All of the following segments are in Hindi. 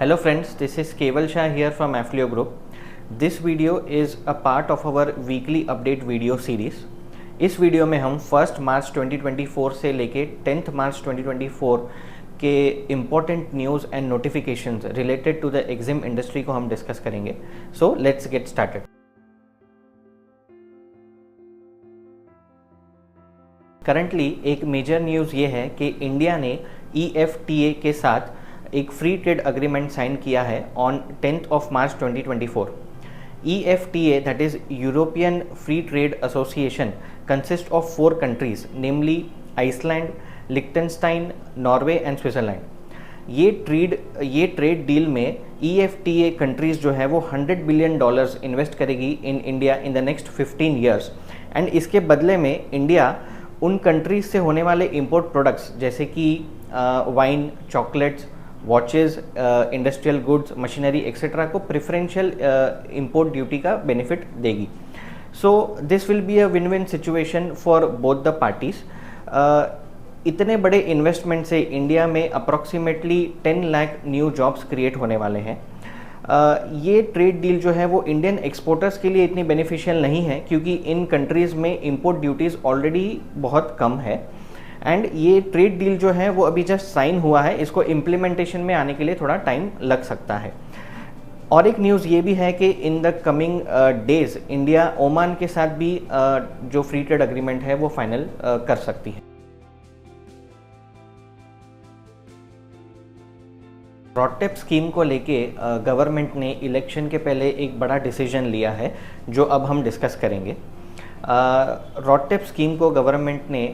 Hello friends, this is Keval Shah here from Afflio Group. This video is a part of our weekly update video series. इस वीडियो में हम 1 मार्च 2024 से लेके 10 मार्च 2024 के important news and notifications related to the exam industry को हम डिस्कस करेंगे. So let's get started. Currently एक मेजर न्यूज़ ये है कि इंडिया ने EFTA के साथ एक फ्री ट्रेड अग्रीमेंट साइन किया है on 10th of March 2024. EFTA, that is European Free Trade Association, consists of 4 countries, namely Iceland, Liechtenstein, Norway and Switzerland. ये ट्रेड डील में EFTA कंट्रीज़ जो है वो $100 बिलियन इन्वेस्ट करेगी in India in the next 15 years. And इसके बदले में इंडिया उन कंट्रीज से होने वाले इंपोर्ट प्रोडक्ट्स जैसे कि wine, chocolates, watches, industrial goods, machinery etcetera को प्रेफरेंशियल इंपोर्ट ड्यूटी का बेनिफिट देगी. So this will be a win win situation for both the parties. इतने बड़े इन्वेस्टमेंट से इंडिया में approximately 10 lakh new jobs create होने वाले हैं. ये ट्रेड डील जो है वो इंडियन एक्सपोर्टर्स के लिए इतनी बेनिफिशियल नहीं है क्योंकि इन कंट्रीज़ में इंपोर्ट ड्यूटीज़ ऑलरेडी बहुत कम है. एंड ये ट्रेड डील जो है वो अभी जस्ट साइन हुआ है, इसको इम्प्लीमेंटेशन में आने के लिए थोड़ा टाइम लग सकता है. और एक न्यूज़ ये भी है कि in the coming days India Oman के साथ भी जो फ्री ट्रेड अग्रीमेंट है वो फाइनल कर सकती है. रॉडटेप स्कीम को लेके गवर्नमेंट ने इलेक्शन के पहले एक बड़ा डिसीजन लिया है जो अब हम डिस्कस करेंगे. रॉडटेप स्कीम को गवर्नमेंट ने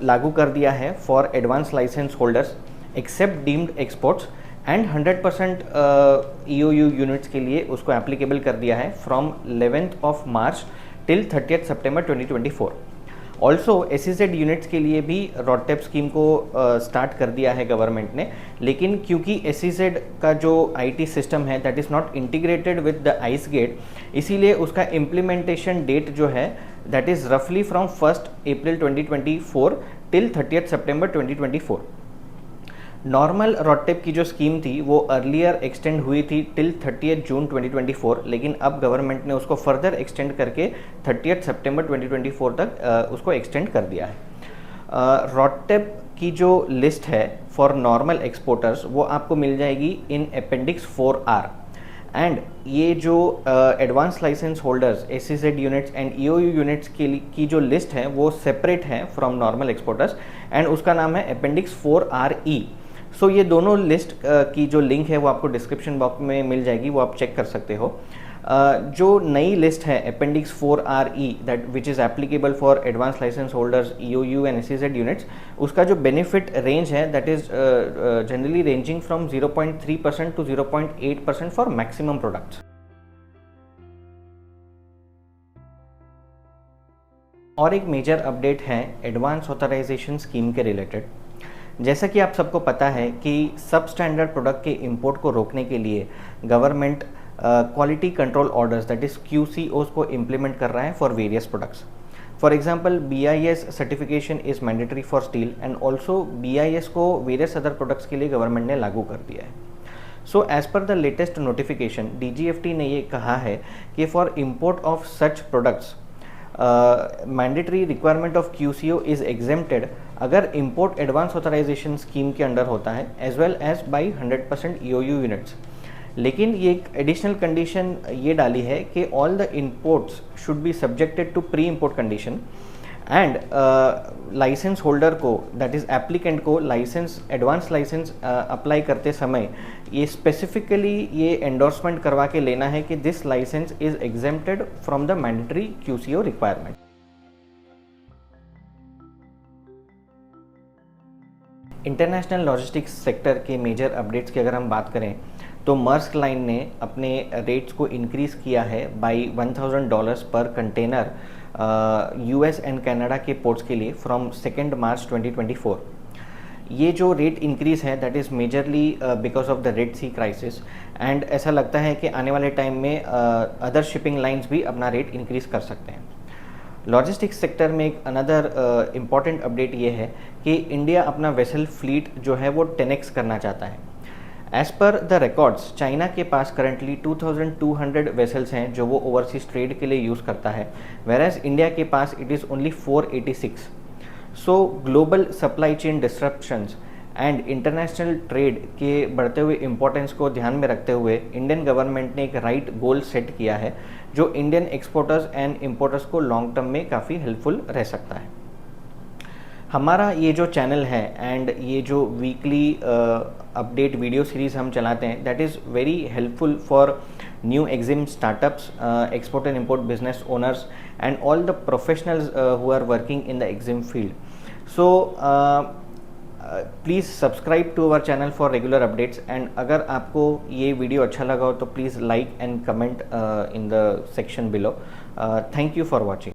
लागू कर दिया है for advance licence holders except deemed exports and 100% EOU units के लिए उसको एप्लीकेबल कर दिया है from 11th of March till 30th September 2024. Also SEZ units के लिए भी रॉडटेप स्कीम को स्टार्ट कर दिया है गवर्नमेंट ने, लेकिन क्योंकि SEZ का जो IT सिस्टम है that is not integrated with the ICEGATE, इसीलिए उसका इम्प्लीमेंटेशन डेट जो है दैट इज़ रफली from 1st April 2024 till 30th September 2024. Normal RoDTEP की जो स्कीम थी वो अर्लियर एक्सटेंड हुई थी टिल 30th June 2024, लेकिन अब गवर्नमेंट ने उसको फर्दर एक्सटेंड करके 30th September 2024 तक उसको एक्सटेंड कर दिया है. रॉडटेप की जो लिस्ट है फॉर नॉर्मल एक्सपोर्टर्स वो आपको मिल जाएगी इन अपेंडिक्स 4R. एंड ये जो advance licence holders SEZ units and EOU units की जो लिस्ट है वो सेपरेट है फ्रॉम नॉर्मल एक्सपोर्टर्स एंड उसका नाम है अपेंडिक्स 4RE. सो ये दोनों लिस्ट की जो लिंक है वो आपको डिस्क्रिप्शन बॉक्स में मिल जाएगी, वो आप चेक कर सकते हो. जो नई लिस्ट है appendix 4RE that which is applicable for advance licence holders EOU and SEZ units, उसका जो बेनिफिट रेंज है that is generally ranging from 0.3% to 0.8% for maximum products. और एक मेजर अपडेट है एडवांस ऑथराइजेशन स्कीम के रिलेटेड. जैसा कि आप सबको पता है कि सब स्टैंडर्ड प्रोडक्ट के इंपोर्ट को रोकने के लिए government quality control orders that is QCOs को इम्प्लीमेंट कर रहा है for various products. For example BIS certification is mandatory for steel and also BIS को वेरियस अदर प्रोडक्ट्स के लिए गवर्नमेंट ने लागू कर दिया है. So as per the latest notification DGFT ने ये कहा है कि for import of such products mandatory requirement of QCO is exempted अगर इंपोर्ट एडवांस ऑथराइजेशन स्कीम के अंडर होता है as well as by 100% EOU units. लेकिन ये एक एडिशनल कंडीशन ये डाली है कि all the imports should be subjected to pre import condition and licence holder को दैट इज़ एप्लीकेंट को लाइसेंस एडवांस लाइसेंस अप्लाई करते समय ये स्पेसिफिकली ये एंडोर्समेंट करवा के लेना है कि this licence is exempted from the mandatory QCO requirement. International logistics sector के मेजर अपडेट्स की अगर हम बात करें तो मर्स्क लाइन ने अपने रेट्स को इंक्रीज़ किया है by $1,000 per container US and Canada के पोर्ट्स के लिए फ्रॉम 2nd March 2024. ये जो रेट इंक्रीज़ है that is majorly because of the red sea crisis and ऐसा लगता है कि आने वाले टाइम में अदर शिपिंग लाइंस भी अपना रेट इंक्रीज़ कर सकते हैं. लॉजिस्टिक्स सेक्टर में एक अनदर इम्पॉर्टेंट अपडेट ये है कि इंडिया अपना वेसल फ्लीट जो है वो 10x करना चाहता है. As per the records China के पास करंटली 2200 वेसल्स हैं जो वो ओवरसीज ट्रेड के लिए यूज़ करता है, वेरएज इंडिया के पास it is only 486। So global supply chain disruptions and international trade के बढ़ते हुए इम्पोर्टेंस को ध्यान में रखते हुए इंडियन गवर्नमेंट ने एक राइट गोल सेट किया है जो इंडियन एक्सपोर्टर्स एंड इम्पोर्टर्स को लॉन्ग टर्म में काफ़ी हेल्पफुल रह सकता है। हमारा ये जो चैनल है एंड ये जो वीकली अपडेट वीडियो सीरीज़ हम चलाते हैं, that is very helpful for new EXIM startups, export and import business owners and all the professionals who are working in the EXIM field. So please subscribe to our channel for regular updates, and अगर आपको ये वीडियो अच्छा लगा हो तो please like and comment in the section below. Thank you for watching.